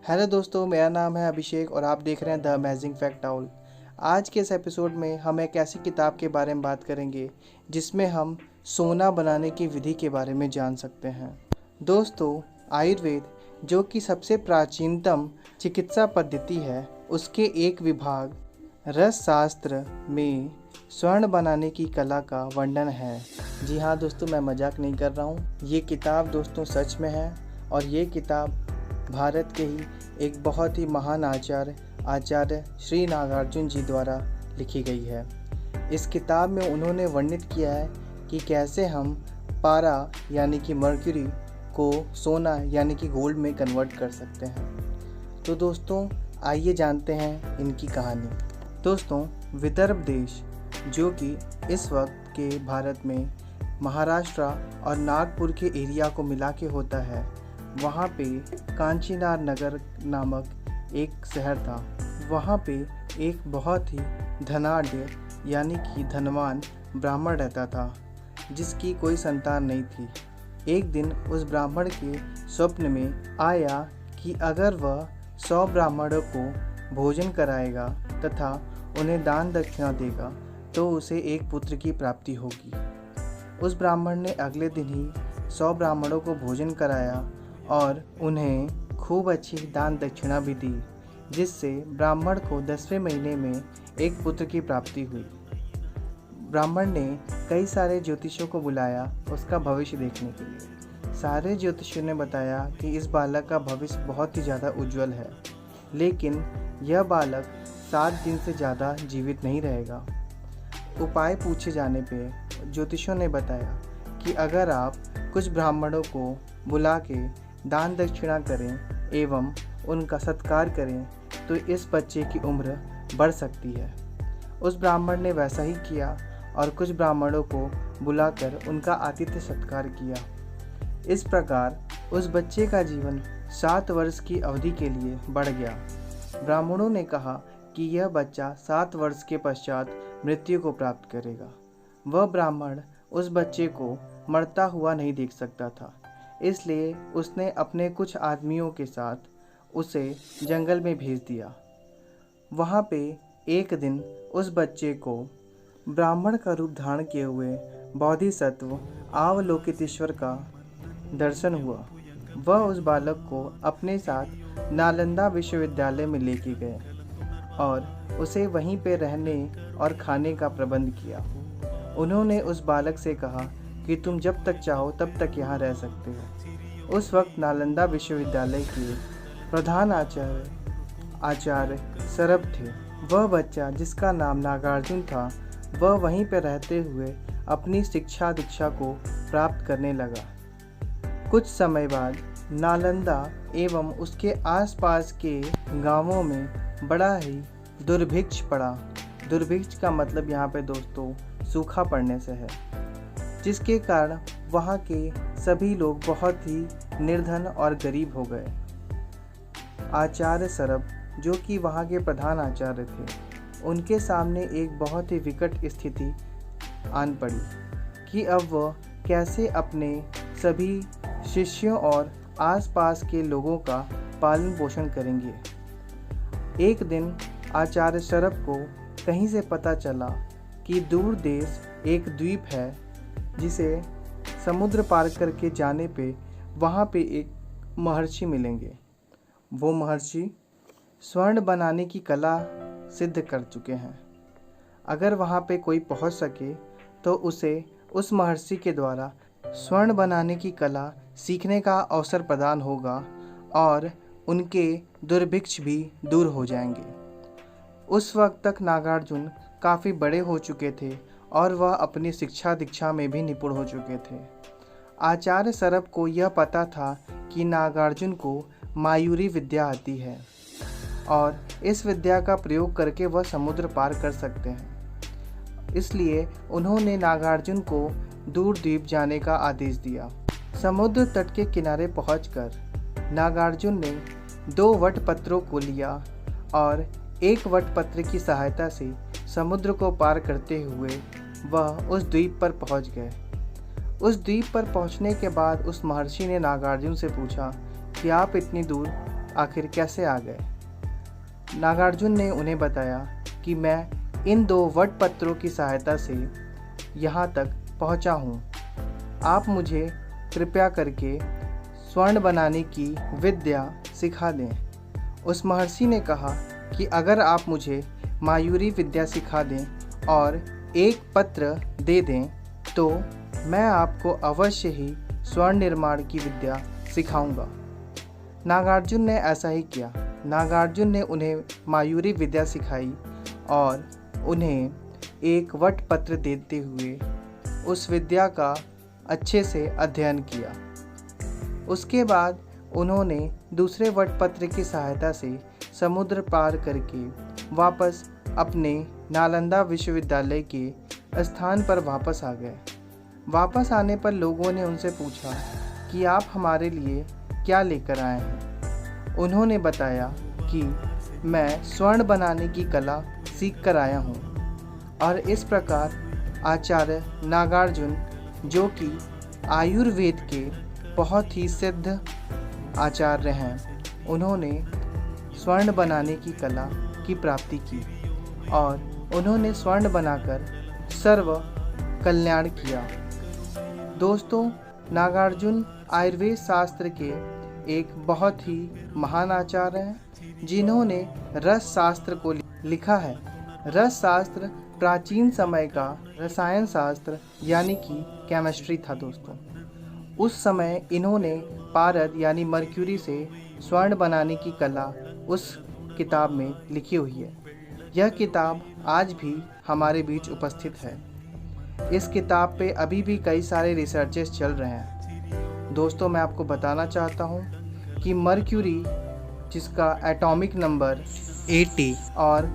Hello दोस्तों, मेरा नाम है अभिषेक और आप देख रहे हैं द अमेजिंग फैक्ट आउल। आज के इस एपिसोड में हम एक ऐसी किताब के बारे में बात करेंगे जिसमें हम सोना बनाने की विधि के बारे में जान सकते हैं। दोस्तों, आयुर्वेद जो कि सबसे प्राचीनतम चिकित्सा पद्धति है, उसके एक विभाग रस शास्त्र में स्वर्ण बनाने की कला का वर्णन है। जी हाँ दोस्तों, मैं मजाक नहीं कर रहा हूँ। ये किताब दोस्तों सच में है और ये किताब भारत के ही एक बहुत ही महान आचार्य श्री नागार्जुन जी द्वारा लिखी गई है। इस किताब में उन्होंने वर्णित किया है कि कैसे हम पारा यानी कि मर्क्यूरी को सोना यानी कि गोल्ड में कन्वर्ट कर सकते हैं। तो दोस्तों आइए जानते हैं इनकी कहानी। दोस्तों, विदर्भ देश जो कि इस वक्त के भारत में महाराष्ट्र और नागपुर के एरिया को मिला के होता है, वहाँ पे कांचीनार नगर नामक एक शहर था। वहाँ पे एक बहुत ही धनाढ्य यानी कि धनवान ब्राह्मण रहता था जिसकी कोई संतान नहीं थी। एक दिन उस ब्राह्मण के स्वप्न में आया कि अगर वह 100 ब्राह्मणों को भोजन कराएगा तथा उन्हें दान दक्षिणा देगा तो उसे एक पुत्र की प्राप्ति होगी। उस ब्राह्मण ने अगले दिन ही 100 ब्राह्मणों को भोजन कराया और उन्हें खूब अच्छी दान दक्षिणा भी दी, जिससे ब्राह्मण को 10वें महीने में एक पुत्र की प्राप्ति हुई। ब्राह्मण ने कई सारे ज्योतिषियों को बुलाया उसका भविष्य देखने के लिए। सारे ज्योतिषियों ने बताया कि इस बालक का भविष्य बहुत ही ज़्यादा उज्जवल है, लेकिन यह बालक 7 दिन से ज़्यादा जीवित नहीं रहेगा। उपाय पूछे जाने पे ज्योतिषियों ने बताया कि अगर आप कुछ ब्राह्मणों को बुला के दान दक्षिणा करें एवं उनका सत्कार करें तो इस बच्चे की उम्र बढ़ सकती है। उस ब्राह्मण ने वैसा ही किया और कुछ ब्राह्मणों को बुलाकर उनका आतिथ्य सत्कार किया। इस प्रकार उस बच्चे का जीवन 7 वर्ष की अवधि के लिए बढ़ गया। ब्राह्मणों ने कहा कि यह बच्चा 7 वर्ष के पश्चात मृत्यु को प्राप्त करेगा। वह ब्राह्मण उस बच्चे को मरता हुआ नहीं देख सकता था, इसलिए उसने अपने कुछ आदमियों के साथ उसे जंगल में भेज दिया। वहाँ पे एक दिन उस बच्चे को ब्राह्मण का रूप धारण किए हुए बोधिसत्व अवलोकितेश्वर का दर्शन हुआ। वह उस बालक को अपने साथ नालंदा विश्वविद्यालय में लेके गए और उसे वहीं पे रहने और खाने का प्रबंध किया। उन्होंने उस बालक से कहा कि तुम जब तक चाहो तब तक यहाँ रह सकते हो। उस वक्त नालंदा विश्वविद्यालय के प्रधान आचार्य सरब थे। वह बच्चा जिसका नाम नागार्जुन था, वह वहीं पर रहते हुए अपनी शिक्षा दीक्षा को प्राप्त करने लगा। कुछ समय बाद नालंदा एवं उसके आसपास के गांवों में बड़ा ही दुर्भिक्ष पड़ा। दुर्भिक्ष का मतलब यहाँ पे दोस्तों सूखा पड़ने से है, जिसके कारण वहाँ के सभी लोग बहुत ही निर्धन और गरीब हो गए। आचार्य सरब जो कि वहाँ के प्रधान आचार्य थे, उनके सामने एक बहुत ही विकट स्थिति आन पड़ी कि अब वह कैसे अपने सभी शिष्यों और आसपास के लोगों का पालन पोषण करेंगे। एक दिन आचार्य सरब को कहीं से पता चला कि दूर देश एक द्वीप है जिसे समुद्र पार करके जाने पे वहाँ पे एक महर्षि मिलेंगे। वो महर्षि स्वर्ण बनाने की कला सिद्ध कर चुके हैं। अगर वहाँ पे कोई पहुँच सके तो उसे उस महर्षि के द्वारा स्वर्ण बनाने की कला सीखने का अवसर प्रदान होगा और उनके दुर्भिक्ष भी दूर हो जाएंगे। उस वक्त तक नागार्जुन काफ़ी बड़े हो चुके थे और वह अपनी शिक्षा दीक्षा में भी निपुण हो चुके थे। आचार्य सरब को यह पता था कि नागार्जुन को मायूरी विद्या आती है और इस विद्या का प्रयोग करके वह समुद्र पार कर सकते हैं। इसलिए उन्होंने नागार्जुन को दूर द्वीप जाने का आदेश दिया। समुद्र तट के किनारे पहुंचकर नागार्जुन ने 2 वटपत्रों को लिया और एक वटपत्र की सहायता से समुद्र को पार करते हुए वह उस द्वीप पर पहुंच गए। उस द्वीप पर पहुंचने के बाद उस महर्षि ने नागार्जुन से पूछा कि आप इतनी दूर आखिर कैसे आ गए? नागार्जुन ने उन्हें बताया कि मैं इन 2 वटपत्रों की सहायता से यहाँ तक पहुँचा हूँ। आप मुझे कृपया करके स्वर्ण बनाने की विद्या सिखा दें। उस महर्षि ने कहा कि अगर आप मुझे मायूरी विद्या सिखा दें और एक पत्र दे दें तो मैं आपको अवश्य ही स्वर्ण निर्माण की विद्या सिखाऊंगा। नागार्जुन ने ऐसा ही किया। नागार्जुन ने उन्हें मायूरी विद्या सिखाई और उन्हें एक वटपत्र देते हुए उस विद्या का अच्छे से अध्ययन किया। उसके बाद उन्होंने दूसरे वटपत्र की सहायता से समुद्र पार करके वापस अपने नालंदा विश्वविद्यालय के स्थान पर वापस आ गए। वापस आने पर लोगों ने उनसे पूछा कि आप हमारे लिए क्या लेकर आए हैं? उन्होंने बताया कि मैं स्वर्ण बनाने की कला सीख कर आया हूँ। और इस प्रकार आचार्य नागार्जुन, जो कि आयुर्वेद के बहुत ही सिद्ध आचार्य हैं, उन्होंने स्वर्ण बनाने की कला की प्राप्ति की और उन्होंने स्वर्ण बनाकर सर्व कल्याण किया। दोस्तों, नागार्जुन आयुर्वेद शास्त्र के एक बहुत ही महान आचार्य हैं जिन्होंने रस शास्त्र को लिखा है। रस शास्त्र प्राचीन समय का रसायन शास्त्र यानी कि केमिस्ट्री था दोस्तों। उस समय इन्होंने पारद यानी मर्क्यूरी से स्वर्ण बनाने की कला उस किताब में लिखी हुई है। यह किताब आज भी हमारे बीच उपस्थित है। इस किताब पे अभी भी कई सारे रिसर्चेस चल रहे हैं। दोस्तों, मैं आपको बताना चाहता हूँ कि मर्क्यूरी, जिसका एटॉमिक नंबर 80 और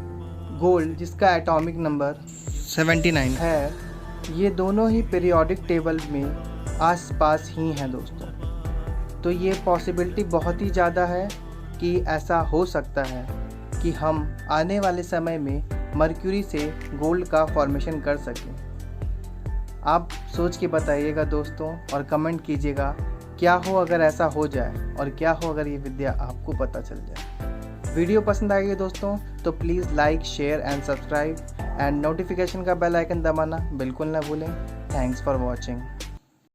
गोल्ड, जिसका एटॉमिक नंबर 79 है, ये दोनों ही पीरियोडिक टेबल में आसपास ही हैं दोस्तों। तो ये पॉसिबिलिटी बहुत ही ज़्यादा है कि ऐसा हो सकता है कि हम आने वाले समय में मर्क्यूरी से गोल्ड का फॉर्मेशन कर सकें। आप सोच के बताइएगा दोस्तों और कमेंट कीजिएगा क्या हो अगर ऐसा हो जाए और क्या हो अगर ये विद्या आपको पता चल जाए। वीडियो पसंद आएगी दोस्तों तो please like, share and subscribe and notification का बेल आइकन दबाना बिल्कुल ना भूलें। Thanks for watching.